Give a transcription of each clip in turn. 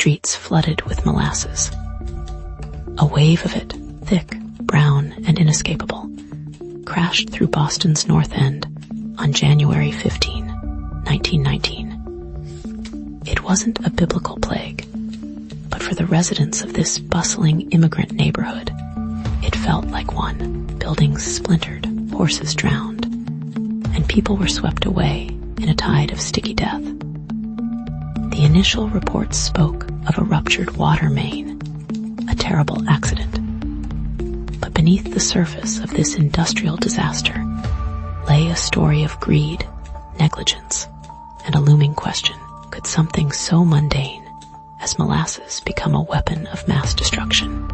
streets flooded with molasses. A wave of it, thick, brown, and inescapable, crashed through Boston's North End on January 15, 1919. It wasn't a biblical plague, but for the residents of this bustling immigrant neighborhood, it felt like one. Buildings splintered, horses drowned, and people were swept away in a tide of sticky death. The initial reports spoke of a ruptured water main, a terrible accident. But beneath the surface of this industrial disaster lay a story of greed, negligence, and a looming question: could something so mundane as molasses become a weapon of mass destruction?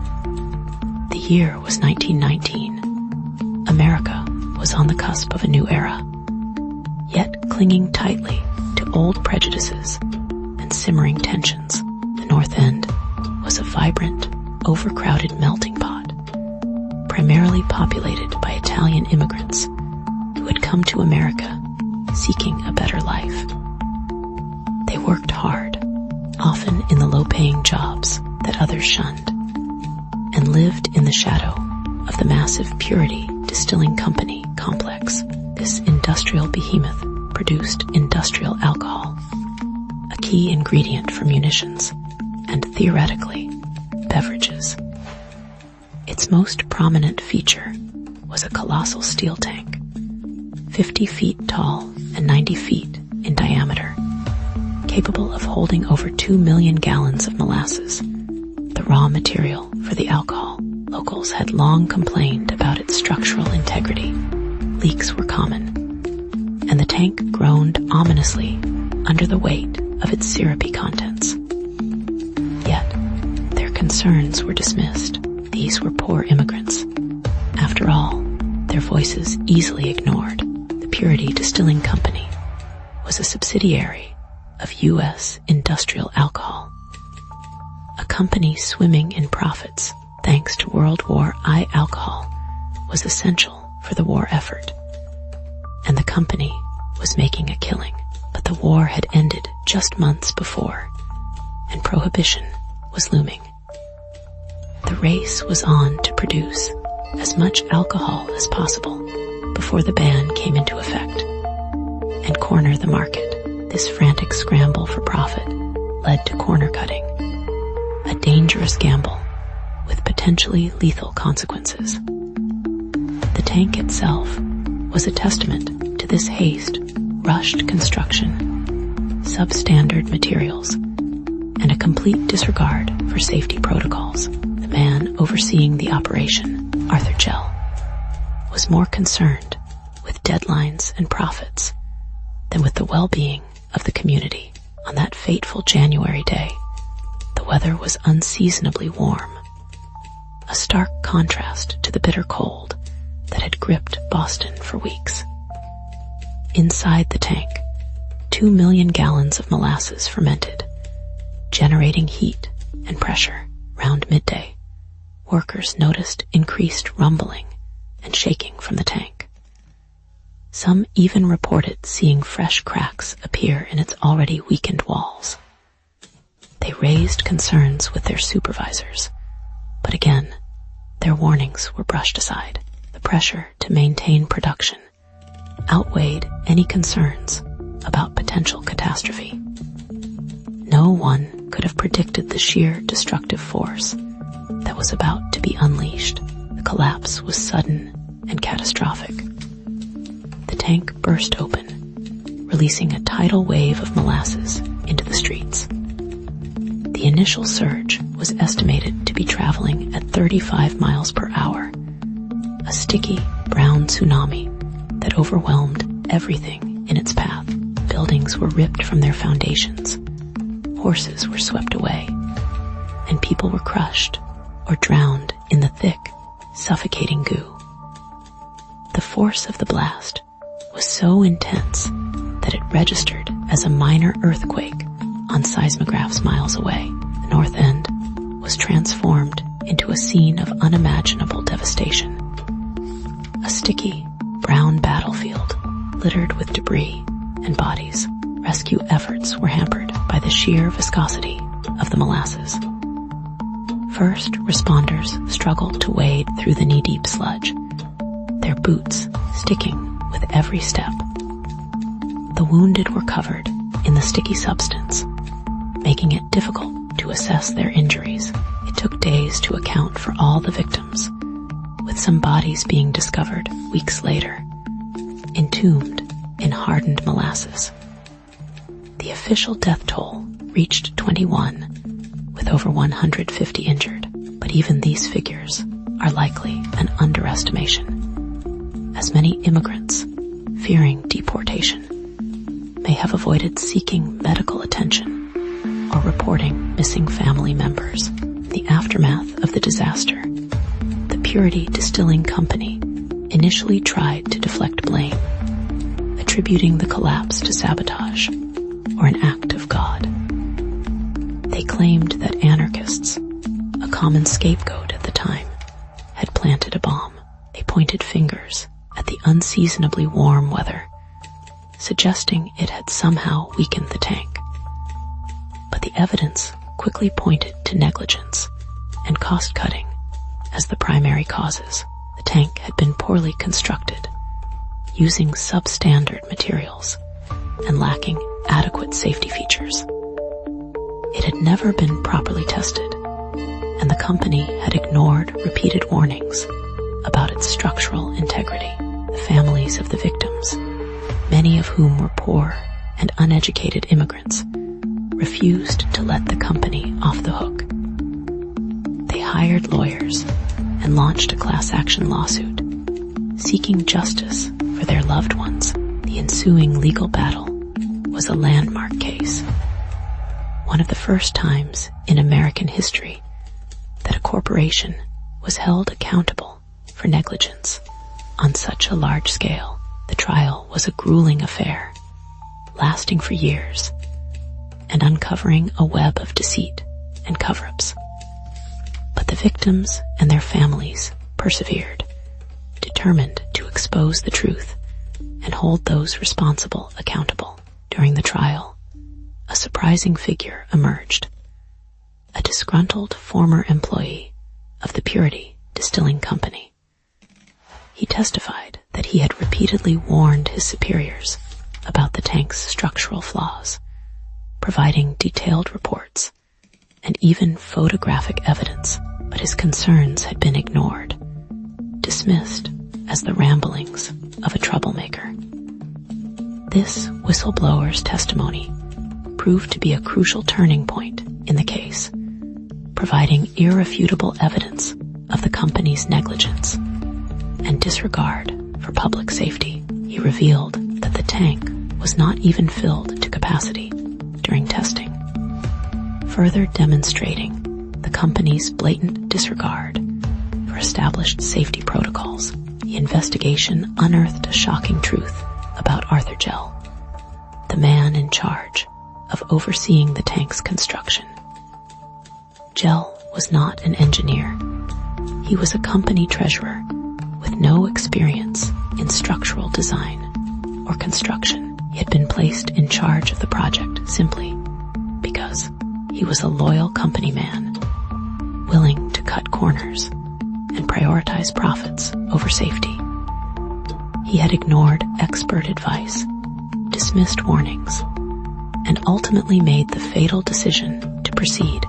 The year was 1919. America was on the cusp of a new era, yet clinging tightly to old prejudices and simmering tensions. The North End was a vibrant, overcrowded melting pot, primarily populated by Italian immigrants who had come to America seeking a better life. They worked hard, often in the low-paying jobs that others shunned, and lived in the shadow of the massive Purity Distilling Company complex. This industrial behemoth produced industrial alcohol, a key ingredient for munitions, and theoretically, beverages. Its most prominent feature was a colossal steel tank, 50 feet tall and 90 feet in diameter, capable of holding over 2 million gallons of molasses, the raw material for the alcohol. Locals had long complained about its structural integrity. Leaks were common, and the tank groaned ominously under the weight of its syrupy contents. Yet, their concerns were dismissed. These were poor immigrants. After all, their voices easily ignored. The Purity Distilling Company was a subsidiary of U.S. Industrial Alcohol, a company swimming in profits thanks to World War I. Alcohol was essential for the war effort, and the company was making a killing. But the war had ended just months before, and prohibition was looming. The race was on to produce as much alcohol as possible before the ban came into effect, and corner the market. This frantic scramble for profit led to corner cutting, a dangerous gamble with potentially lethal consequences. The tank itself was a testament to this haste, rushed construction, substandard materials, and a complete disregard for safety protocols. The man overseeing the operation, Arthur Gell, was more concerned with deadlines and profits than with the well-being of the community. On that fateful January day, the weather was unseasonably warm, a stark contrast to the bitter cold that had gripped Boston for weeks. Inside the tank, 2 million gallons of molasses fermented, generating heat and pressure. Round midday, workers noticed increased rumbling and shaking from the tank. Some even reported seeing fresh cracks appear in its already weakened walls. They raised concerns with their supervisors, but again, their warnings were brushed aside. The pressure to maintain production outweighed any concerns about potential catastrophe. No one could have predicted the sheer destructive force that was about to be unleashed. The collapse was sudden and catastrophic. The tank burst open, releasing a tidal wave of molasses into the streets. The initial surge was estimated to be traveling at 35 miles per hour, a sticky, brown tsunami that overwhelmed everything in its path. Buildings were ripped from their foundations, horses were swept away, and people were crushed or drowned in the thick, suffocating goo. The force of the blast was so intense that it registered as a minor earthquake on seismographs miles away. The North End was transformed into a scene of unimaginable devastation. A sticky, brown battlefield littered with debris and bodies. Rescue efforts were hampered by the sheer viscosity of the Molasses. First, responders struggled to wade through the knee-deep sludge, their boots sticking with every step. The wounded were covered in the sticky substance, making it difficult to assess their injuries. It took days to account for all the victims, with some bodies being discovered weeks later, entombed in hardened molasses. The official death toll reached 21, with over 150 injured, but even these figures are likely an underestimation, as many immigrants, fearing deportation, may have avoided seeking medical attention or reporting missing family members. In the aftermath of the disaster, the Purity Distilling Company initially tried to deflect blame, attributing the collapse to sabotage or an act of God. They claimed that anarchists, a common scapegoat at the time, had planted a bomb. They pointed fingers at the unseasonably warm weather, suggesting it had somehow weakened the tank. But the evidence quickly pointed to negligence and cost-cutting as the primary causes. The tank had been poorly constructed, using substandard materials and lacking adequate safety features. It had never been properly tested, and the company had ignored repeated warnings about its structural integrity. The families of the victims, many of whom were poor and uneducated immigrants, refused to let the company off the hook. They hired lawyers and launched a class action lawsuit, seeking justice for their loved ones. The ensuing legal battle was a landmark case, one of the first times in American history that a corporation was held accountable for negligence on such a large scale. The trial was a grueling affair, lasting for years and uncovering a web of deceit and cover-ups. But the victims and their families persevered, determined to expose the truth and hold those responsible accountable. During the trial, a surprising figure emerged, a disgruntled former employee of the Purity Distilling Company. He testified that he had repeatedly warned his superiors about the tank's structural flaws, providing detailed reports and even photographic evidence, but his concerns had been ignored, dismissed as the ramblings of a troublemaker. This whistleblower's testimony proved to be a crucial turning point in the case, providing irrefutable evidence of the company's negligence and disregard for public safety. He revealed that the tank was not even filled to capacity during testing, further demonstrating the company's blatant disregard for established safety protocols. The investigation unearthed a shocking truth about Arthur Gell, the man in charge of overseeing the tank's construction. Gell was not an engineer. He was a company treasurer with no experience in structural design or construction. He had been placed in charge of the project simply because he was a loyal company man, willing to cut corners and prioritize profits over safety. He had ignored expert advice, dismissed warnings, and ultimately made the fatal decision to proceed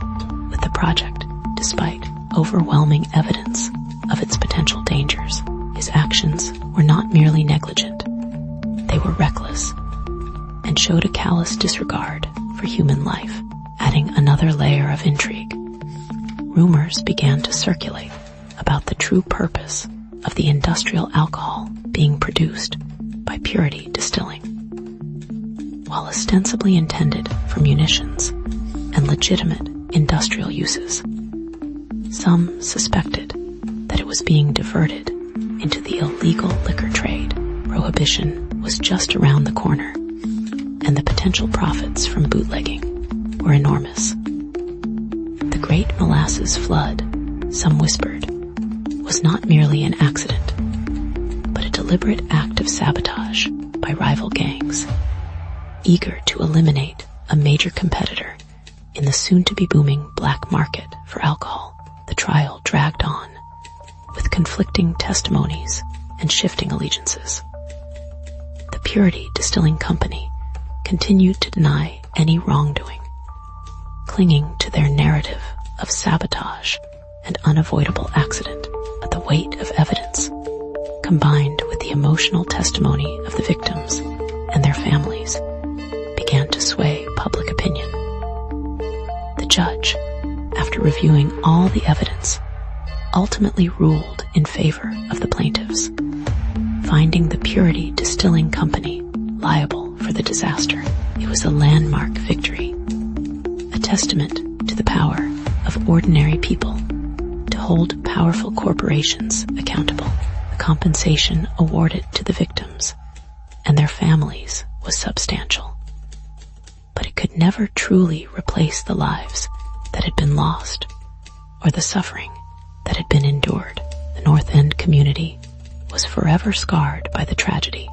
with the project despite overwhelming evidence of its potential dangers. His actions were not merely negligent, they were reckless and showed a callous disregard for human life. Adding another layer of intrigue, rumors began to circulate about the true purpose of the industrial alcohol being produced by Purity Distilling. While ostensibly intended for munitions and legitimate industrial uses, some suspected that it was being diverted into the illegal liquor trade. Prohibition was just around the corner, and the potential profits from bootlegging were enormous. The Great Molasses Flood, some whispered, was not merely an accident, but a deliberate act of sabotage by rival gangs, eager to eliminate a major competitor In the soon-to-be booming black market for alcohol, the trial dragged on, with conflicting testimonies and shifting allegiances. The Purity Distilling Company continued to deny any wrongdoing, clinging to their narrative of sabotage and unavoidable accident. But the weight of evidence, combined with the emotional testimony of the victims and their families, began to sway public opinion. The judge, after reviewing all the evidence, ultimately ruled in favor of the plaintiffs, finding the Purity Distilling Company liable for the disaster. It was a landmark victory, a testament to the power of ordinary people to hold powerful corporations accountable. The compensation awarded to the victims and their families was substantial, but it could never truly replace the lives that had been lost or the suffering that had been endured. The North End community was forever scarred by the tragedy,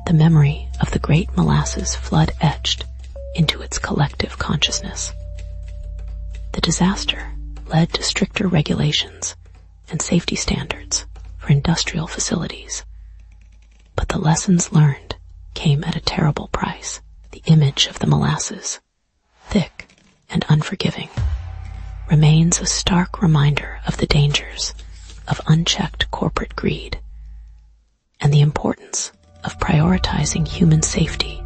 the memory of the Great Molasses flood etched into its collective consciousness. The disaster led to stricter regulations and safety standards for industrial facilities, but the lessons learned came at a terrible price. The image of the molasses, thick and unforgiving, remains a stark reminder of the dangers of unchecked corporate greed and the importance of prioritizing human safety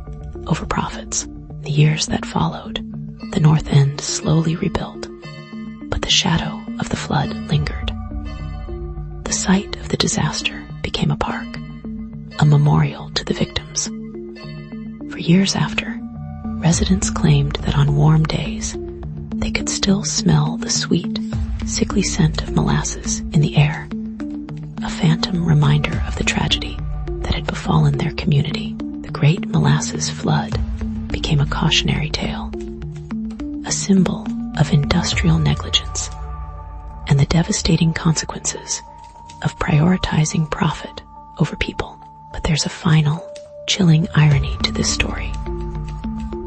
over profits. In the years that followed, the North End slowly rebuilt, but the shadow of the flood lingered. The site of the disaster became a park, a memorial to the victims. For years after, residents claimed that on warm days, they could still smell the sweet, sickly scent of molasses in the air, a phantom reminder of the tragedy that had befallen their community. The Great Molasses Flood became a cautionary tale, a symbol of industrial negligence and the devastating consequences of prioritizing profit over people. But there's a final, chilling irony to this story.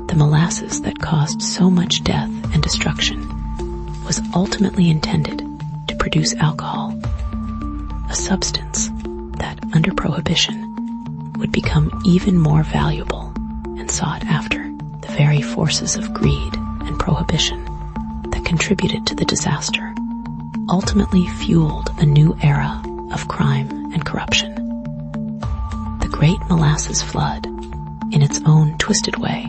The molasses that caused so much death and destruction was ultimately intended to produce alcohol, a substance that, under prohibition, would become even more valuable and sought after. The very forces of greed and prohibition that contributed to the disaster ultimately fueled a new era of crime and corruption. The Great Molasses Flood, in its own twisted way,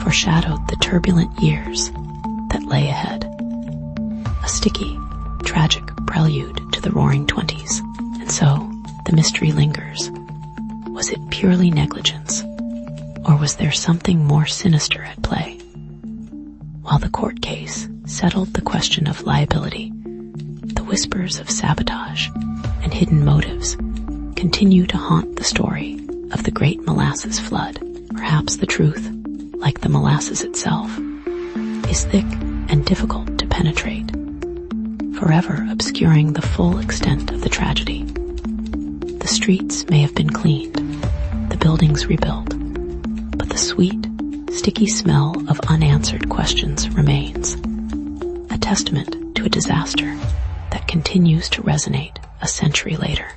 foreshadowed the turbulent years that lay ahead. A sticky, tragic prelude to the Roaring Twenties. And so, the mystery lingers. Was it purely negligence, or was there something more sinister at play? While the court case settled the question of liability, the whispers of sabotage and hidden motives continue to haunt the story of the Great Molasses Flood. Perhaps the truth, like the molasses itself, is thick and difficult to penetrate, forever obscuring the full extent of the tragedy. The streets may have been cleaned, the buildings rebuilt, but the sweet, sticky smell of unanswered questions remains, a testament to a disaster that continues to resonate a century later.